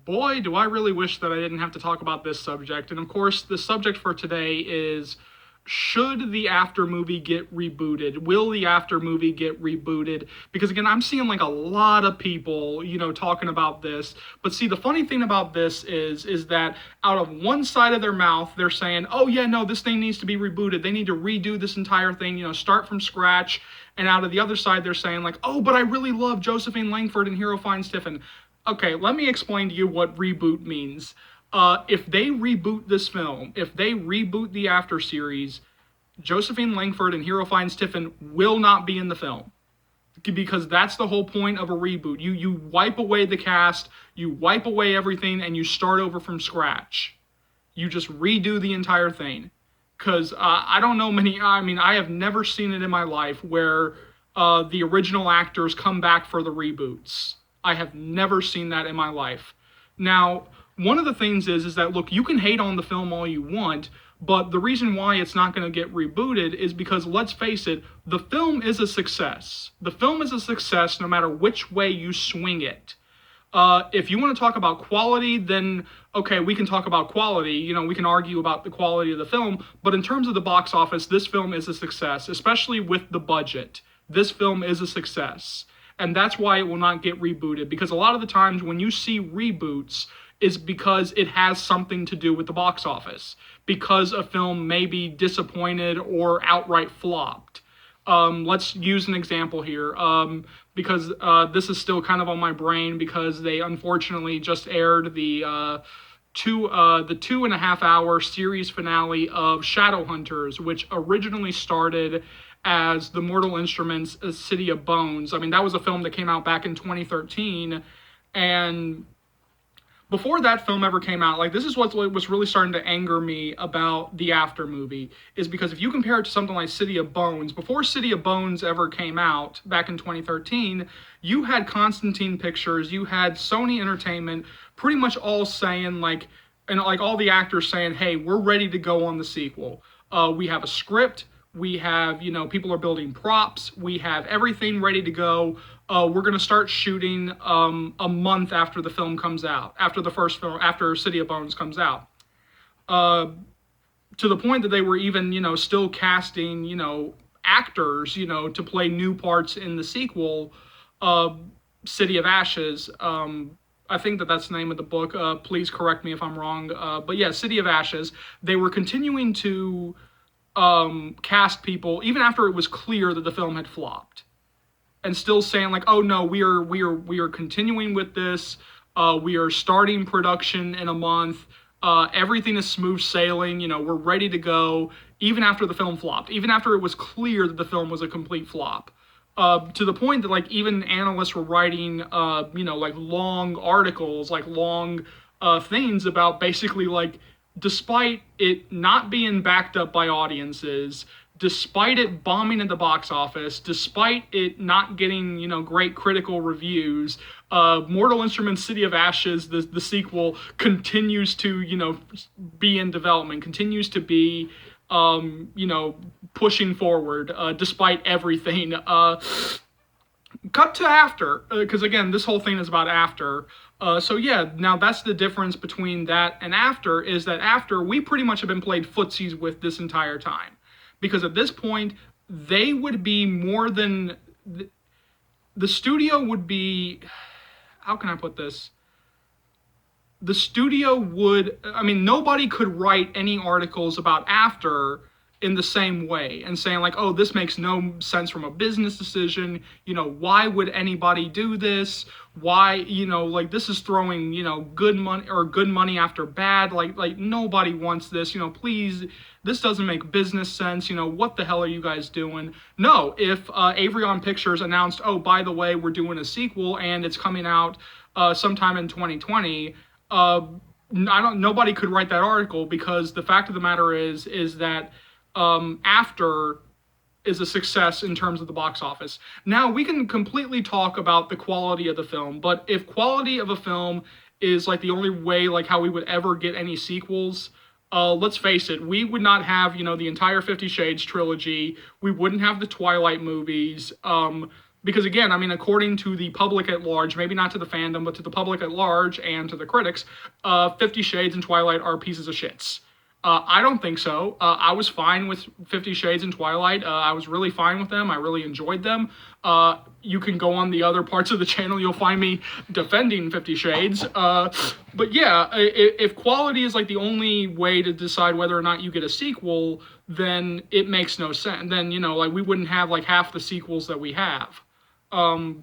Boy, do I really wish that I didn't have to talk about this subject. And of course, the subject for today is, should the After movie get rebooted? Will the After movie get rebooted? Because again, I'm seeing like a lot of people, talking about this. But see, the funny thing about this is that out of one side of their mouth, they're saying, "Oh yeah, no, this thing needs to be rebooted. They need to redo this entire thing, start from scratch." And out of the other side, they're saying like, "Oh, but I really love Josephine Langford and Hero Finds Tiffin." Okay, let me explain to you what reboot means. If they reboot this film, if they reboot the After series, Josephine Langford and Hero Finds Tiffin will not be in the film, because that's the whole point of a reboot. You wipe away the cast, you wipe away everything, and you start over from scratch. You just redo the entire thing. Because I don't know many. I mean, I have never seen it in my life where the original actors come back for the reboots. I have never seen that in my life. Now, one of the things is that, look, you can hate on the film all you want, but the reason why it's not going to get rebooted is because, let's face it, the film is a success. The film is a success no matter which way you swing it. If you want to talk about quality, then okay, we can talk about quality. We can argue about the quality of the film, but in terms of the box office, this film is a success, especially with the budget. This film is a success. And that's why it will not get rebooted, because a lot of the times when you see reboots is because it has something to do with the box office, because a film may be disappointed or outright flopped. Let's use an example here, because this is still kind of on my brain, because they unfortunately just aired the 2.5 hour series finale of Shadowhunters, which originally started as the Mortal Instruments' City of Bones. I mean, that was a film that came out back in 2013, and before that film ever came out, like, this is what was really starting to anger me about the After movie, is because if you compare it to something like City of Bones, before City of Bones ever came out back in 2013, you had Constantine Pictures, you had Sony Entertainment, pretty much all saying like, and like all the actors saying, "Hey, we're ready to go on the sequel. We have a script. We have, people are building props. We have everything ready to go. We're going to start shooting a month after the film comes out, after the first film, after City of Bones comes out." To the point that they were even, still casting, actors, to play new parts in the sequel, City of Ashes. I think that's the name of the book. Please correct me if I'm wrong. But yeah, City of Ashes. They were continuing to cast people even after it was clear that the film had flopped, and still saying like, "Oh no, we are continuing with this. We are starting production in a month. Everything is smooth sailing. We're ready to go." Even after the film flopped, even after it was clear that the film was a complete flop, to the point that like even analysts were writing, like long articles, like long things about basically like, despite it not being backed up by audiences, despite it bombing at the box office, despite it not getting, great critical reviews, Mortal Instruments City of Ashes, the sequel, continues to, be in development, continues to be, pushing forward, despite everything. Cut to After, because again, this whole thing is about After. So yeah, now that's the difference between that and After, is that After, we pretty much have been played footsies with this entire time. Because at this point, they would be more than... The studio would be... How can I put this? The studio would... I mean, nobody could write any articles about After in the same way and saying like, "Oh, this makes no sense from a business decision. Why would anybody do this? Why, like, this is throwing, good money after bad. Like nobody wants this. Please, this doesn't make business sense. What the hell are you guys doing?" No, if Avrion Pictures announced, "Oh, by the way, we're doing a sequel and it's coming out sometime in 2020," nobody could write that article, because the fact of the matter is that After is a success in terms of the box office. Now, we can completely talk about the quality of the film, but if quality of a film is like the only way, like how we would ever get any sequels, let's face it, we would not have, the entire 50 Shades trilogy. We wouldn't have the Twilight movies. Because again, I mean, according to the public at large, maybe not to the fandom, but to the public at large and to the critics, 50 Shades and Twilight are pieces of shits. I don't think so. I was fine with 50 Shades and Twilight. I was really fine with them. I really enjoyed them. You can go on the other parts of the channel. You'll find me defending 50 Shades. But yeah, if quality is like the only way to decide whether or not you get a sequel, then it makes no sense. Then, you know, like we wouldn't have like half the sequels that we have. The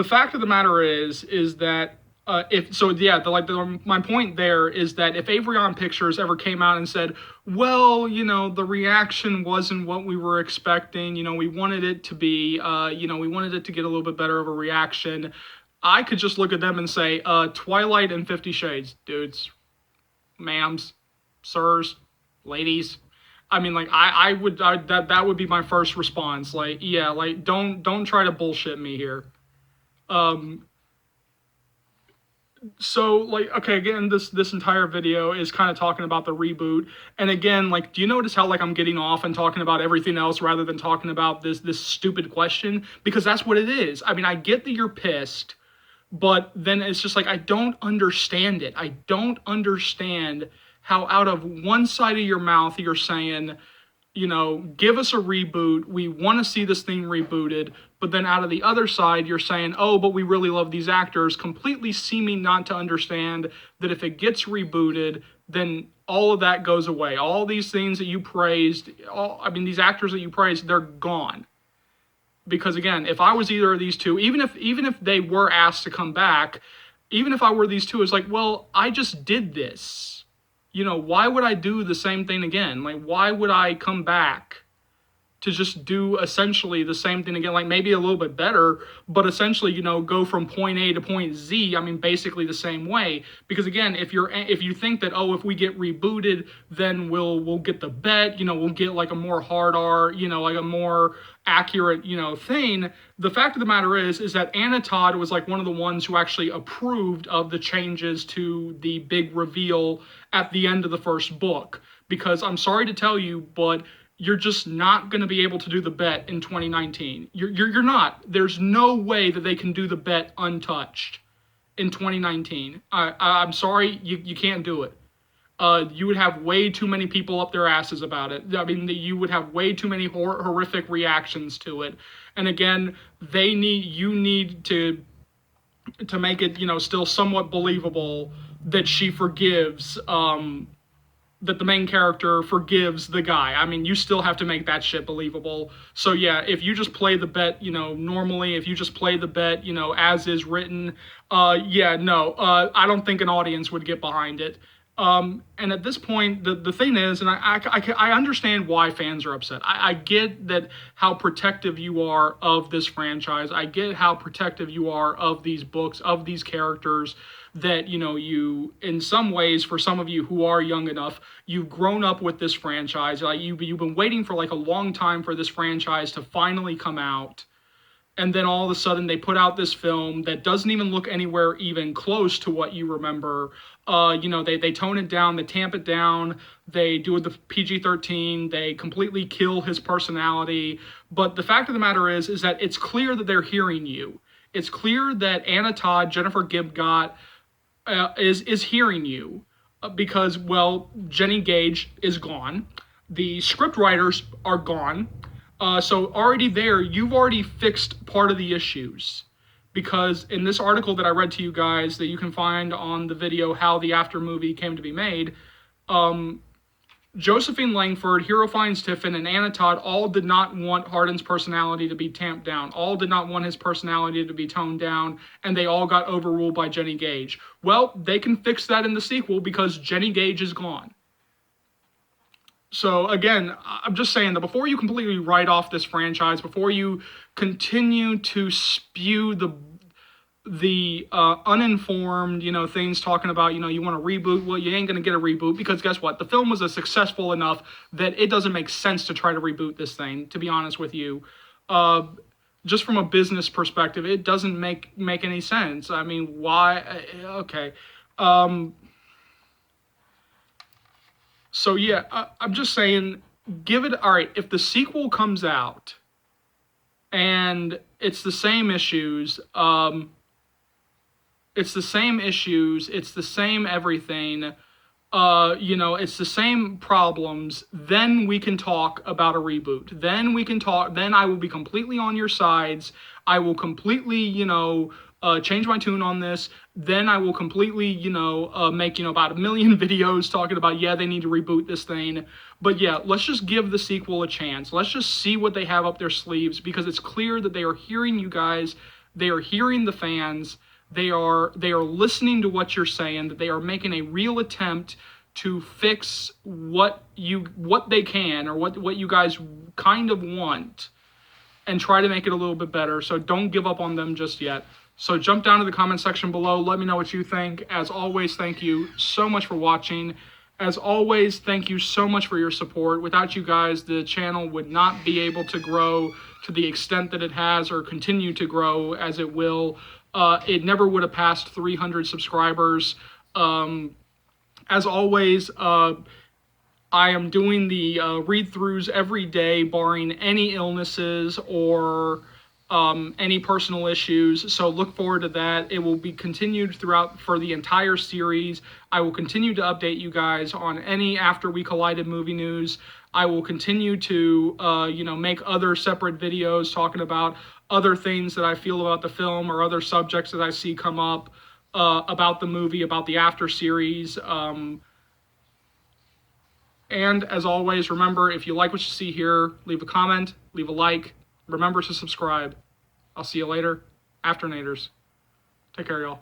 fact of the matter is that if so, yeah, my point there is that if Avrion Pictures ever came out and said, well, you know, the reaction wasn't what we were expecting, you know, we wanted it to be, we wanted it to get a little bit better of a reaction, I could just look at them and say, Twilight and 50 Shades, dudes, ma'ams, sirs, ladies. I mean, like, that would be my first response. Like, yeah, like, don't try to bullshit me here. So like, okay, again, this entire video is kind of talking about the reboot, and again, like, do you notice how like I'm getting off and talking about everything else rather than talking about this stupid question? Because that's what it is. I mean, I get that you're pissed, but then it's just like, I don't understand it. I don't understand how out of one side of your mouth you're saying, you know, give us a reboot. We want to see this thing rebooted. But then out of the other side, you're saying, oh, but we really love these actors, completely seeming not to understand that if it gets rebooted, then all of that goes away. All these things that you praised, these actors that you praised, they're gone. Because again, if I was either of these two, even if they were asked to come back, even if I were these two, it's like, well, I just did this. You know, why would I do the same thing again? Like, why would I come back to just do essentially the same thing again? Like, maybe a little bit better, but essentially, you know, go from point A to point Z. I mean, basically the same way. Because again, if you think that, oh, if we get rebooted, then we'll get the bet, you know, we'll get like a more hard R, you know, like a more accurate, you know, thing. The fact of the matter is that Anna Todd was like one of the ones who actually approved of the changes to the big reveal at the end of the first book. Because I'm sorry to tell you, but you're just not going to be able to do the bet in 2019. You're not. There's no way that they can do the bet untouched in 2019. I'm sorry, you can't do it. You would have way too many people up their asses about it. I mean, you would have way too many horrific reactions to it. And again, you need to make it, you know, still somewhat believable that she forgives, that the main character forgives the guy. I mean, you still have to make that shit believable. So yeah, if you just play the bet, you know, normally, if you just play the bet, you know, as is written, I don't think an audience would get behind it. And at this point, the thing is, and I understand why fans are upset. I get that how protective you are of this franchise. I get how protective you are of these books, of these characters, that, you know, you, in some ways, for some of you who are young enough, you've grown up with this franchise. Like, you've been waiting for like a long time for this franchise to finally come out. And then all of a sudden they put out this film that doesn't even look anywhere even close to what you remember. You know, they tone it down, they tamp it down, they do the PG-13, they completely kill his personality. But the fact of the matter is that it's clear that they're hearing you. It's clear that Anna Todd, Jennifer Gibgot, is hearing you, because, well, Jenny Gage is gone. The script writers are gone. So already there, you've already fixed part of the issues. Because in this article that I read to you guys, that you can find on the video, How the After Movie Came to be Made, Josephine Langford, Hero Finds Tiffin, and Anna Todd all did not want Hardin's personality to be tamped down. All did not want his personality to be toned down, and they all got overruled by Jenny Gage. Well, they can fix that in the sequel because Jenny Gage is gone. So again, I'm just saying that before you completely write off this franchise, before you continue to spew the uninformed, you know, things talking about, you know, you want to reboot, well, you ain't going to get a reboot, because guess what? The film was successful enough that it doesn't make sense to try to reboot this thing, to be honest with you. Just from a business perspective, it doesn't make any sense. I mean, why? Okay. So yeah, I'm just saying, give it, all right, if the sequel comes out and it's the same issues. It's the same issues. It's the same everything. It's the same problems. Then we can talk about a reboot. Then we can talk. Then I will be completely on your sides. I will completely, change my tune on this. Then I will completely, make, about 1 million videos talking about, yeah, they need to reboot this thing. But yeah, let's just give the sequel a chance. Let's just see what they have up their sleeves, because it's clear that they are hearing you guys. They are hearing the fans. They are listening to what you're saying, that they are making a real attempt to fix what they can, or what you guys kind of want, and try to make it a little bit better. So don't give up on them just yet. So jump down to the comment section below. Let me know what you think. As always, thank you so much for watching. As always, thank you so much for your support. Without you guys, the channel would not be able to grow to the extent that it has, or continue to grow as it will. It never would have passed 300 subscribers. As always, I am doing the read-throughs every day, barring any illnesses or any personal issues. So look forward to that. It will be continued throughout for the entire series. I will continue to update you guys on any After We Collided movie news. I will continue to, make other separate videos talking about other things that I feel about the film, or other subjects that I see come up about the movie, about the After series. And as always, remember, if you like what you see here, leave a comment, leave a like. Remember to subscribe. I'll see you later. Afternators. Take care, y'all.